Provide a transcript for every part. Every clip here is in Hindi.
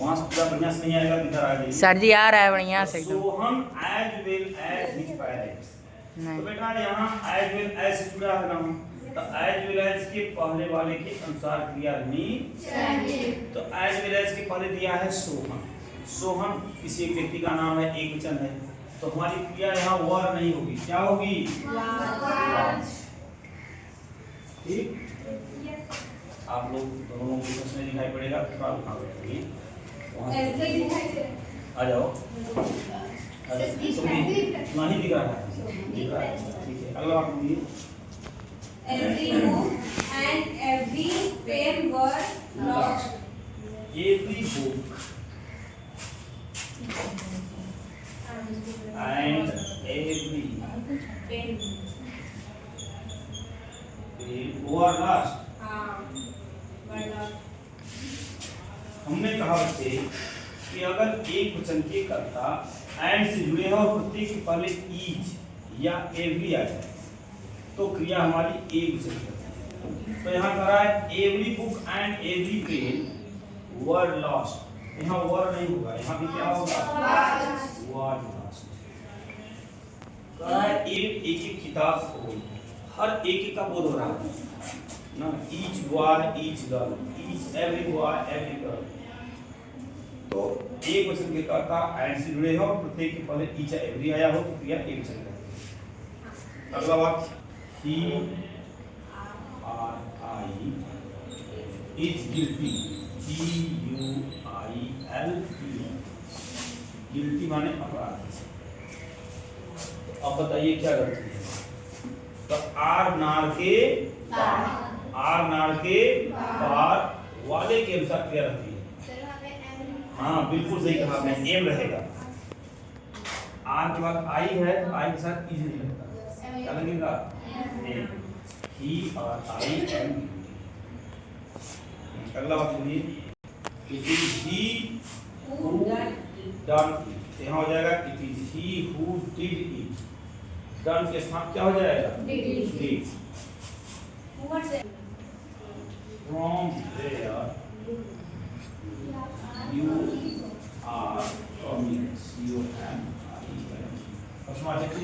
वहाँ से पूरा बढ़िया से नहीं आएगा, इधर आ जाइए। सर जी आ रहा है बढ़िया से एकदम। Soham as well as his parents. तो बेटा यहाँ एज वेल एज से जुड़ा है ना, तो एज वेल एज के पहले वाले के अनुसार क्रिया रहनी चाहिए। तो एज वेल एज के पहले दिया है सोहम। सोहम किसी एक व्यक्ति का नाम है, एक वचन है, तो हमारी क्रिया यहाँ वर नहीं होगी, क्या होगी? ठीक। आप लोग दोनों लोगों को कुछ नहीं दिखाई पड़ेगा, थोड़ा उठा बैठिए, आ जाओ। नहीं दिख रहा है, दिख रहा है, ठीक है। अगला बात बोलिए। Every book and every pen were lost. Every book and every Pen. pen were lost. Were lost. हमने कहा बच्चे कि अगर एक वचन के कर्ता एंड से जुड़े हो और प्रत्येक के पहले ईच या एवरी आ जाए तो क्रिया हमारी एक वचन करती है। तो यहाँ कह रहा है every book and every pen were lost. यहाँ वर नहीं होगा, यहाँ भी क्या होगा? Were lost. कह रहा है एक एक किताब को, हर एक का बोध हो रहा है ना, each boy each girl, each every boy every girl. तो एक वचन के कर्ता एंड से जुड़े हो, प्रत्येक के पहले ईच एवरी आया हो तो क्रिया एक वचन करती है। अगला वाक्य, he or I is guilty, G-U-I-L-T, guilty माने अपराध। अब बताइए क्या करती है? तो आर नार के पार वाले के अनुसार क्रिया रहती है। हाँ बिल्कुल सही कहा आपने, एम रहेगा। आर के बाद आई है, आई के साथ इज नहीं लगता, क्या लगेगा? He or I am guilty। अगला बात बोलिए, it is he who done it। यहाँ हो जाएगा it is he who did it। done के स्थान क्या हो जाएगा? did। from where you are coming, you am I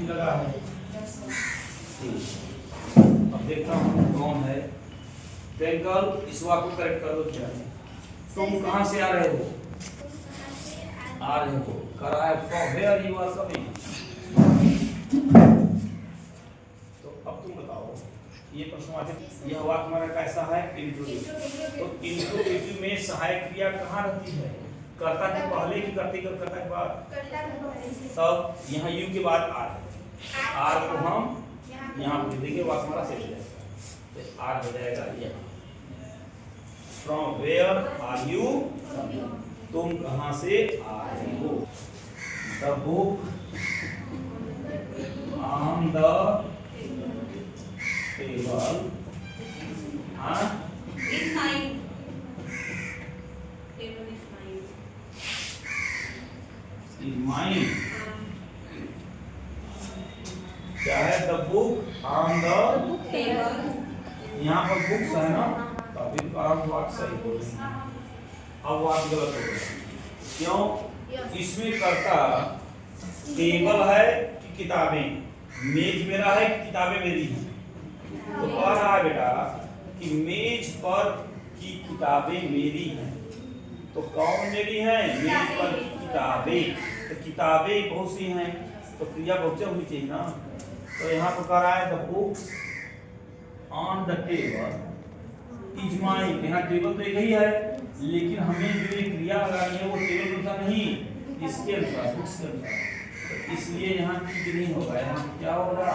लगा है। अब देखता हूँ कौन है। ट्विंकल, इस वाक्य को करेक्ट कर दो क्या है? तुम कहाँ से आ रहे हो? आ रहे हो। कर रहा है from where you are coming. तो अब तुम बताओ, ये प्रश्नवाचक यह वाक्य हमारा कैसा है? इंट्रोगेटिव। तो इंट्रोगेटिव में सहायक क्रिया कहाँ रहती है? कर्ता के पहले की करते कर्ता के बाद? तब यहाँ यू के बाद आर है। आर को हम यहाँ पे देखिए वाक्य हमारा सेट हो जाएगा, तो आर हो जाएगा यहाँ। फ्रॉम वेयर आर यू, तुम कहाँ से आ रहे हो? The book on the table It's mine. Table is mine. Is mine. क्या है? The book on the Table. यहाँ पर बुक्स है ना, तो अभी आप वाक्य सही बोल रहे हैं। अब वाक्य गलत हो गया, क्यों? इसमें कर्ता टेबल है कि किताबें? मेज मेरा है कि किताबें मेरी हैं? तो कह रहा है बेटा कि मेज पर की किताबें मेरी हैं। तो कौन मेरी है? मेज पर की किताबें। तो किताबें बहुत सी हैं, तो क्रिया बहुत होनी चाहिए ना। तो यहाँ पर कह रहा है the books on the table is mine. यहाँ टेबल तो एक ही है, लेकिन हमें जो ये क्रिया लगानी है वो टेबल के अनुसार नहीं, इसके अनुसार, बुक्स के अनुसार। तो इसलिए यहाँ की नहीं होगा, यहाँ क्या होगा?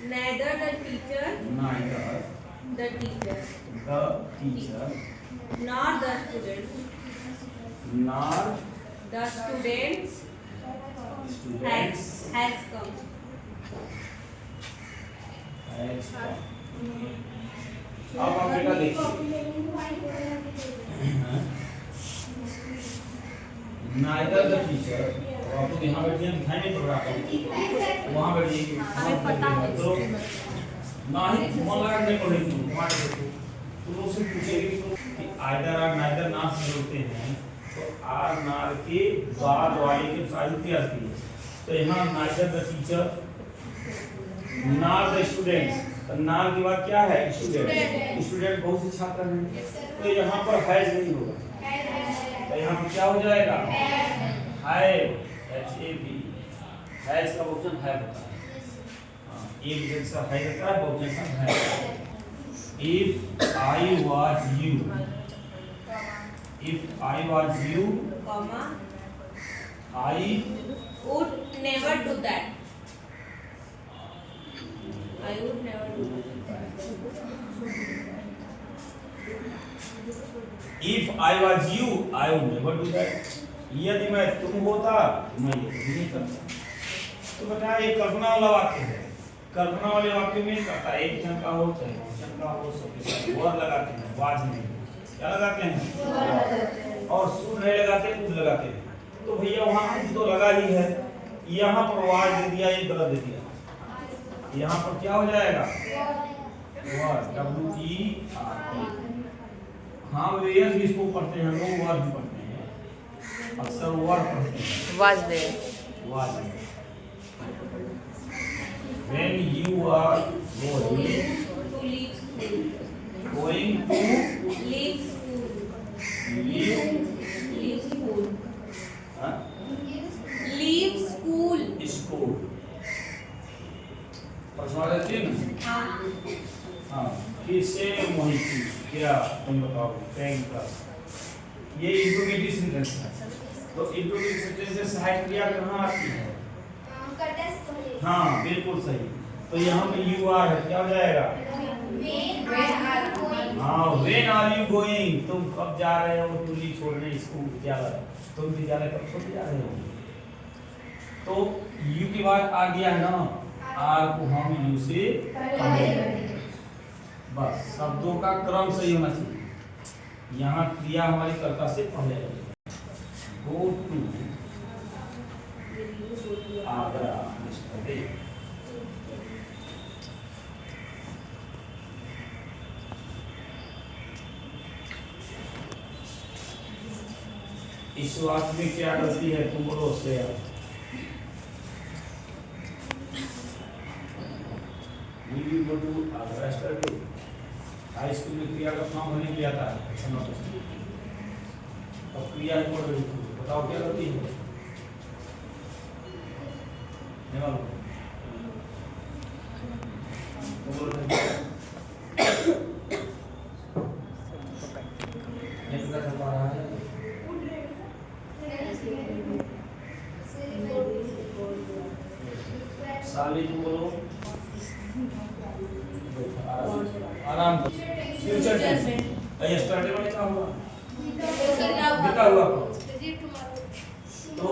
Neither the teacher. Neither The teacher. the teacher Nor the students. nor The students students has come. has come। अब आप बेटा देखिए, neither the teacher, आप लोग यहाँ बैठिए, दिखाई नहीं पड़ रहा आपको, वहाँ बैठिए, हमें पता है तो ना ही मन लगा नहीं पड़ रही थी, वहाँ देखो, तुम लोग से पूछेगी तो कि आइदर आर नाइदर नार से जोड़ते हैं तो आर नार के बाद वाले के साहित्य आती है। तो यहाँ नाइदर द टीचर नार द स्टूडेंट्स, तो नार के बाद क्या है? स्टूडेंट। स्टूडेंट बहुत से छात्र हैं, तो यहाँ पर हैज नहीं होगा, तो यहाँ पर क्या हो जाएगा? हैव, HAV, हैज का ऑप्शन है होता है। एक जैसा है रहता है, बहुवचन सा है। If I was you, if I was you, comma, I would never do that. I would never do that. if I was you, I would never do that. यदि मैं तुम होता तो मैं ये नहीं करता। तो बेटा ये कल्पना वाला वाक्य है। कल्पना वाले वाक्य में करता एक जन का हो चाहे बहुवचन का हो, सबके साथ वर लगाते हैं, वाज नहीं। क्या लगाते हैं? और सुन नहीं लगाते, उद लगाते हैं। तो भैया वहाँ उद तो लगा ही है, यहाँ पर वाज दे दिया, ये गलत दे दिया। यहाँ पर क्या हो जाएगा? वर, WER। हाँ वेयर भी इसको पढ़ते हैं लोग, वर भी पढ़ते हैं, अक्सर वर पढ़ते हैं। was there. Was. When you are going To leave school. going to Leave school. leave Leave school. huh? Leave school. school, प्रश्न चिन्ह। हाँ. हाँ, फिर से वही चीज क्या तुम बताओ? Thank you. ये इंट्रोगेटिव सेंटेंस है, तो इंट्रोगेटिव सेंटेंस से सहायक क्रिया कहाँ आती है? हाँ बिल्कुल सही। तो यहाँ पे यू आर है, क्या हो जाएगा? हाँ, व्हेन आर यू गोइंग, तुम कब जा रहे हो टुली छोड़ने स्कूल विद्यालय? तुम विद्यालय कब छोड़ जा रहे हो? तो यू के बाद आ गया है ना, आर को हम यू से बस शब्दों का क्रम सही होना चाहिए। यहाँ क्रिया हमारी कर्ता से पहले है। Go to Agra yesterday। इस वाक्य में क्या गलती है? तुम बोलो Shreya. Will you go to Agra yesterday? High school में क्रिया का फॉर्म भरने के लिए आता है। अब क्रिया बोल रही थी, बताओ क्या गलती है? नहीं मालूम? तुम बोलो नहीं पता चल पा रहा है। साली तुम बोलो। आराम से। Future tense. यस्टरडे में क्या हुआ? बीता हुआ। तो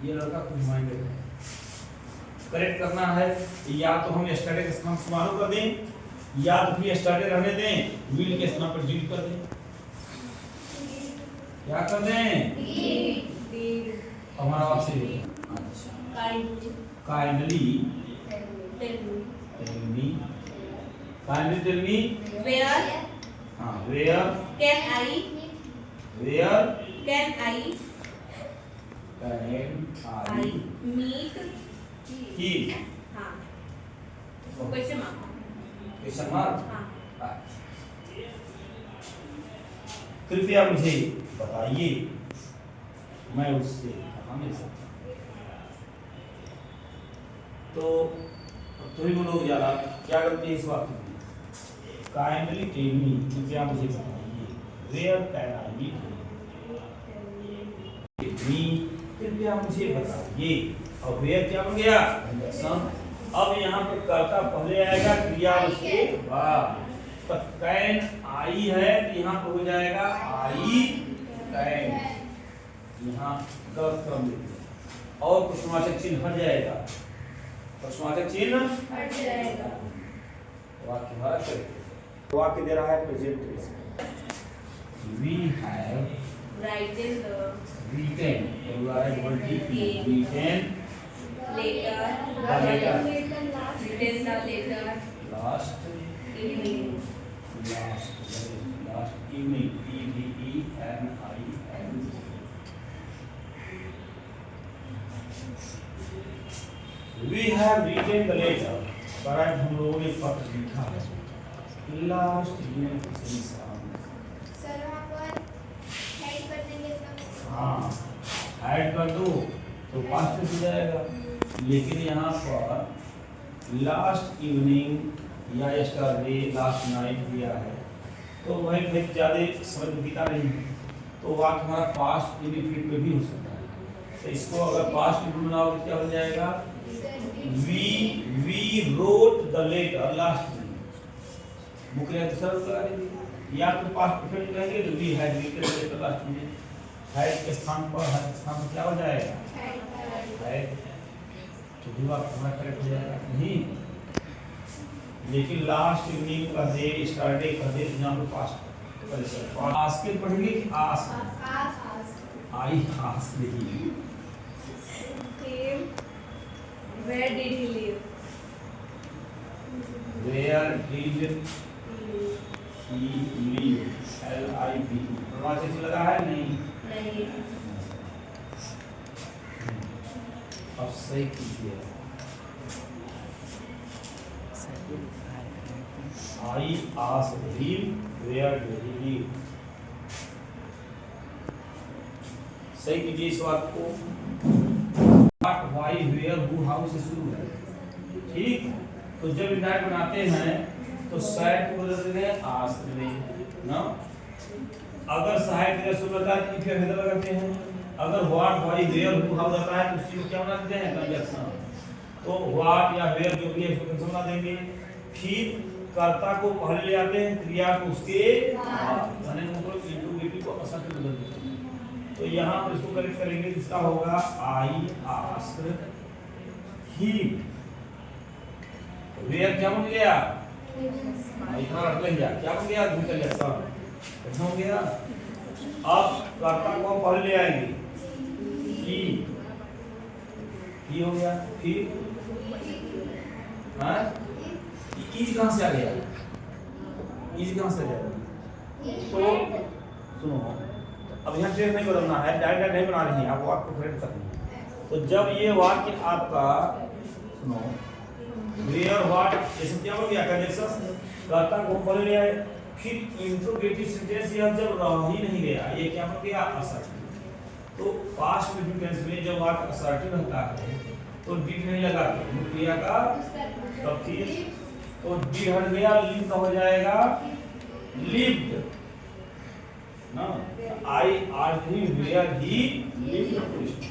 ये लड़का कुछ माइंडेड है, करेक्ट करना है। या तो हम यस्टरडे के स्थान समारोह कर दें, या तो फिर यस्टरडे रहने दें, विल के स्थान पर डिलीट कर दें। क्या कर दें? हमारा आपसे काइंडली tell me Where हाँ where can I meet ही हाँ क्वेश्चन मार्क क्वेश्चन मार्क। हाँ कृपया मुझे बताइए मैं उससे कहाँ मिल सकता हूँ? तो तुम ही बोलो यार क्या गलती है इस वाक्य में? काइंडली टेल मी, कृपया मुझे बताइए। Where can I meet me, कृपया मुझे बताइए। और वेयर क्या बन गया? सम। अब यहाँ पे कर्ता पहले आएगा, क्रिया उसके बाद। तो कैन आई है तो यहाँ पे हो जाएगा आई कैन। यहाँ गलत क्रम लिखिए और प्रश्नवाचक चिन्ह हट जाएगा। प्रश्नवाचक चिन्ह हट जाएगा। वाक्य हमारा करेक्ट। वाक्य दे रहा है present tense. We have written the written written letter last evening. last have written the letter, correct, हम लोगों ने पत्र लिखा है। लास्ट यूनिट सर वहाँ पर हेड कर देंगे तो हाँ ऐड कर दो तो पास्ट हो जाएगा। लेकिन यहाँ पर लास्ट इवनिंग या यस्टरडे, लास्ट नाइट दिया है, तो भाई ज़्यादा समय बीता नहीं है, तो वाक्य हमारा पास्ट इंडिफिनिट में भी हो सकता है। तो इसको अगर पास्ट इंडिफिनिट बनाओगे क्या हो जाएगा? We wrote the letter last week. Book या दूसरा रूप लगा देंगे, या तो पास्ट परफेक्ट कहेंगे तो we had written the letter last week. Had के स्थान पर हर स्थान पर क्या हो जाएगा? हैड। तो भी बात हमारा करेक्ट हो जाएगा नहीं। लेकिन लास्ट इवनिंग का डे, स्टार्टे का डे यहाँ पे पास्ट आस के पढ़ेंगे कि आस? आई आस नहीं। Where did he live? Where did he live? L-I-V-E प्रवासी से लगा है नहीं? नहीं। अब सही कीजिए। I asked him where did he live? सही कीजिए इस बात को। What, why, where, who, how से शुरू है, ठीक। तो जब इंडायरेक्ट बनाते हैं तो सहायक को बदल देते हैं आस्क में ना। अगर सहायक के शुरू होता है तो फिर हेडर लगाते हैं। अगर what, why, where, who, how रहता है तो उसी को क्या बना देते हैं? कंजंक्शन। तो व्हाट या वेयर जो भी है उसको कंजंक्शन बना देंगे। फिर कर्ता को पहले ले आते हैं, क्रिया को उसके बाद, यानी मतलब इंट्रोगेटिव को असर में बदल देते हैं। तो यहाँ पर इसको करेक्ट करेंगे, इसका होगा आई आस्क्ड हिम। वेयर क्या बन गया? इतना रख लेंगे, क्या बन गया? निकल गया सब, कितना हो गया? अब कर्ता को हम पहले ले आएंगे, ही हो गया। फिर हाँ इज कहाँ से आ गया? इज कहाँ से आ गया? तो सुनो, अब यहाँ टेंस नहीं बदलना है, डायरेक्ट नहीं बना रही है आप, वाक्य को करेक्ट करनी है। तो जब ये वाक्य आपका सुनो वेयर व्हाट ये सब क्या हो गया? कंजंक्शन। कर्ता को पहले ले आए, फिर इंट्रोगेटिव सेंटेंस यह जब रह ही नहीं गया, ये क्या हो गया? असर्टिव। तो पास्ट में टेंस में जब वाक्य असर्टिव होता है तो डिड नहीं लगाते क्रिया का, तब फिर तो डिड हट गया, लिव का हो जाएगा लिव्ड ना। I asked him where he lived.